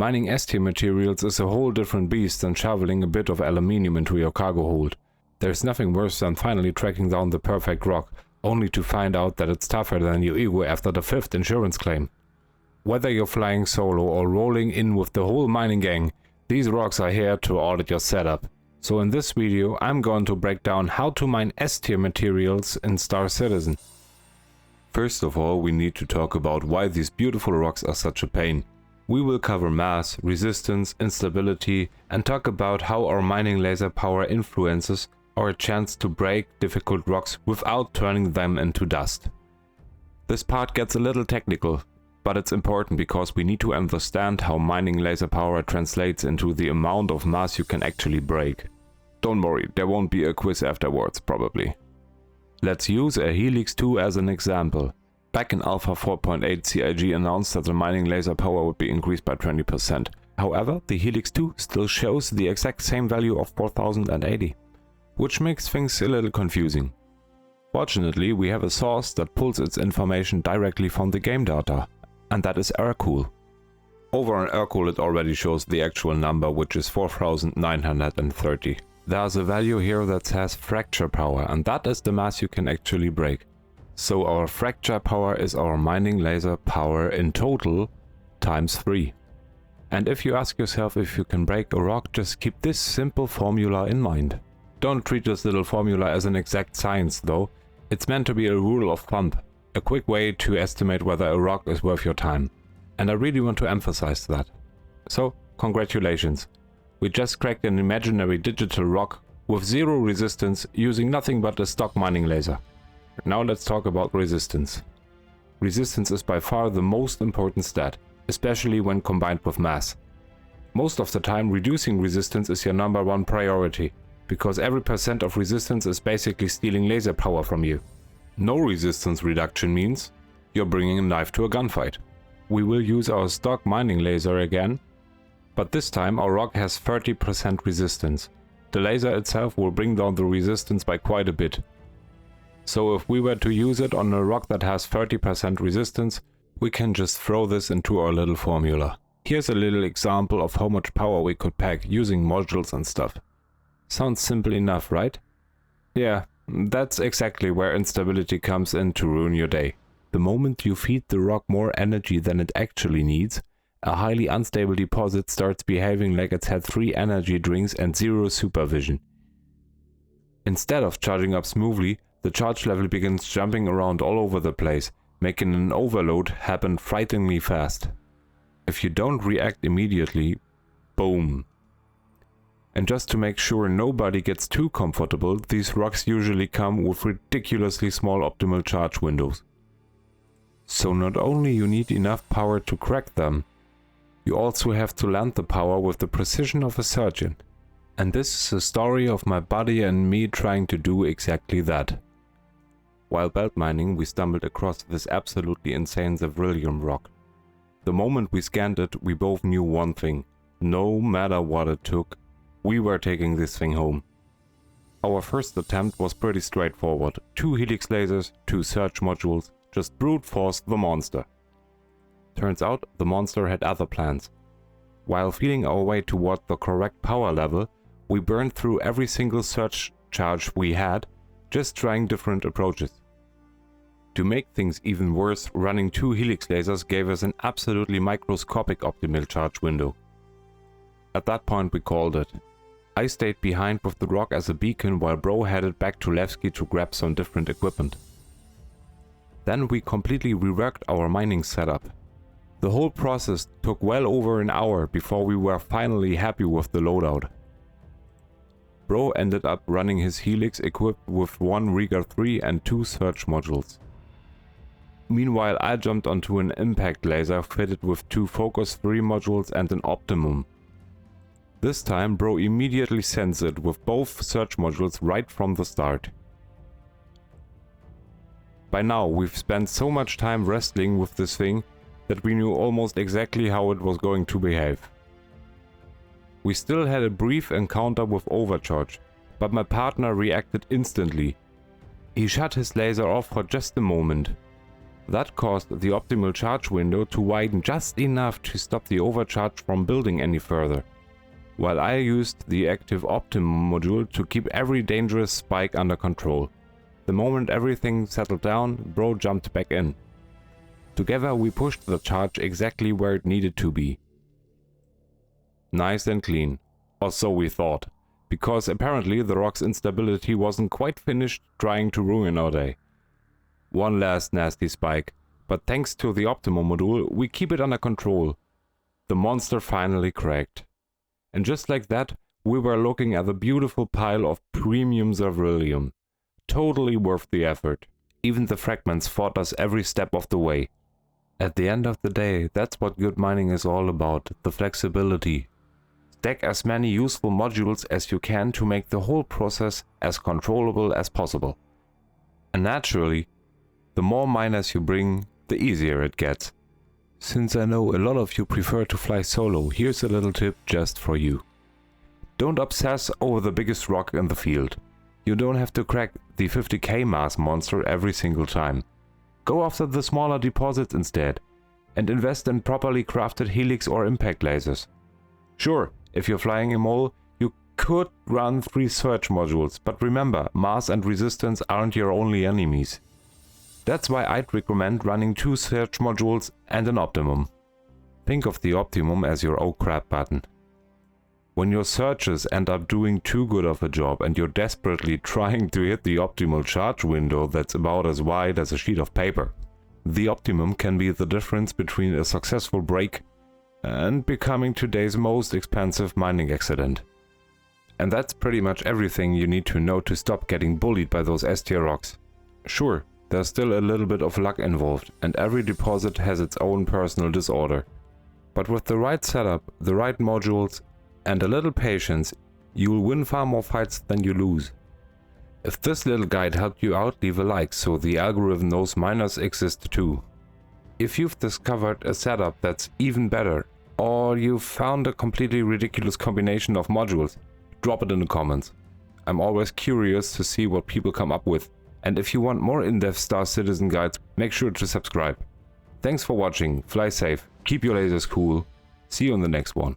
Mining S-tier materials is a whole different beast than shoveling a bit of aluminium into your cargo hold. There's nothing worse than finally tracking down the perfect rock, only to find out that it's tougher than your ego after the 5th insurance claim. Whether you're flying solo or rolling in with the whole mining gang, these rocks are here to audit your setup. So in this video I'm going to break down how to mine S-tier materials in Star Citizen. First of all, we need to talk about why these beautiful rocks are such a pain. We will cover mass, resistance, instability, and talk about how our mining laser power influences our chance to break difficult rocks without turning them into dust. This part gets a little technical, but it's important because we need to understand how mining laser power translates into the amount of mass you can actually break. Don't worry, there won't be a quiz afterwards, probably. Let's use a Helix 2 as an example. Back in Alpha 4.8, CIG announced that the mining laser power would be increased by 20%. However, the Helix 2 still shows the exact same value of 4080, which makes things a little confusing. Fortunately, we have a source that pulls its information directly from the game data, and that is Aircool. Over on Aircool it already shows the actual number, which is 4930. There's a value here that says fracture power, and that is the mass you can actually break. So our fracture power is our mining laser power in total times 3. And if you ask yourself if you can break a rock, just keep this simple formula in mind. Don't treat this little formula as an exact science though, it's meant to be a rule of thumb, a quick way to estimate whether a rock is worth your time. And I really want to emphasize that. So, congratulations. We just cracked an imaginary digital rock with 0 resistance using nothing but a stock mining laser. Now let's talk about resistance. Resistance is by far the most important stat, especially when combined with mass. Most of the time reducing resistance is your number one priority, because every percent of resistance is basically stealing laser power from you. No resistance reduction means you're bringing a knife to a gunfight. We will use our stock mining laser again, but this time our rock has 30% resistance. The laser itself will bring down the resistance by quite a bit. So if we were to use it on a rock that has 30% resistance, we can just throw this into our little formula. Here's a little example of how much power we could pack using modules and stuff. Sounds simple enough, right? Yeah, that's exactly where instability comes in to ruin your day. The moment you feed the rock more energy than it actually needs, a highly unstable deposit starts behaving like it's had 3 energy drinks and 0 supervision. Instead of charging up smoothly, the charge level begins jumping around all over the place, making an overload happen frighteningly fast. If you don't react immediately, boom. And just to make sure nobody gets too comfortable, these rocks usually come with ridiculously small optimal charge windows. So not only you need enough power to crack them, you also have to land the power with the precision of a surgeon. And this is the story of my buddy and me trying to do exactly that. While belt mining, we stumbled across this absolutely insane Zevrilium rock. The moment we scanned it, we both knew one thing. No matter what it took, we were taking this thing home. Our first attempt was pretty straightforward. 2 helix lasers, 2 search modules, just brute force the monster. Turns out the monster had other plans. While feeling our way toward the correct power level, we burned through every single search charge we had, just trying different approaches. To make things even worse, running 2 helix lasers gave us an absolutely microscopic optimal charge window. At that point we called it. I stayed behind with the rock as a beacon while Bro headed back to Levski to grab some different equipment. Then we completely reworked our mining setup. The whole process took well over an hour before we were finally happy with the loadout. Bro ended up running his helix equipped with 1 Riga 3 and 2 search modules. Meanwhile, I jumped onto an impact laser fitted with 2 Focus 3 modules and an Optimum. This time Bro immediately sensed it with both search modules right from the start. By now we've spent so much time wrestling with this thing that we knew almost exactly how it was going to behave. We still had a brief encounter with overcharge, but my partner reacted instantly. He shut his laser off for just a moment. That caused the optimal charge window to widen just enough to stop the overcharge from building any further, while I used the active optimum module to keep every dangerous spike under control. The moment everything settled down, bro jumped back in. Together we pushed the charge exactly where it needed to be. Nice and clean, or so we thought, because apparently the rock's instability wasn't quite finished trying to ruin our day. One last nasty spike, but thanks to the optimum module we keep it under control. The monster finally cracked. And just like that, we were looking at a beautiful pile of premium Zervilium. Totally worth the effort. Even the fragments fought us every step of the way. At the end of the day, that's what good mining is all about, the flexibility. Stack as many useful modules as you can to make the whole process as controllable as possible. And naturally, the more miners you bring, the easier it gets. Since I know a lot of you prefer to fly solo, here's a little tip just for you. Don't obsess over the biggest rock in the field. You don't have to crack the 50k mass monster every single time. Go after the smaller deposits instead, and invest in properly crafted helix or impact lasers. Sure, if you're flying a mole, you could run 3 search modules, but remember, mass and resistance aren't your only enemies. That's why I'd recommend running 2 search modules and an optimum. Think of the optimum as your oh crap button. When your searches end up doing too good of a job and you're desperately trying to hit the optimal charge window that's about as wide as a sheet of paper, the optimum can be the difference between a successful break and becoming today's most expensive mining accident. And that's pretty much everything you need to know to stop getting bullied by those S-tier rocks. Sure, there's still a little bit of luck involved, and every deposit has its own personal disorder. But with the right setup, the right modules, and a little patience, you'll win far more fights than you lose. If this little guide helped you out, leave a like so the algorithm knows miners exist too. If you've discovered a setup that's even better, or you've found a completely ridiculous combination of modules, drop it in the comments. I'm always curious to see what people come up with, and if you want more in-depth Star Citizen guides, make sure to subscribe. Thanks for watching, fly safe, keep your lasers cool, see you on the next one.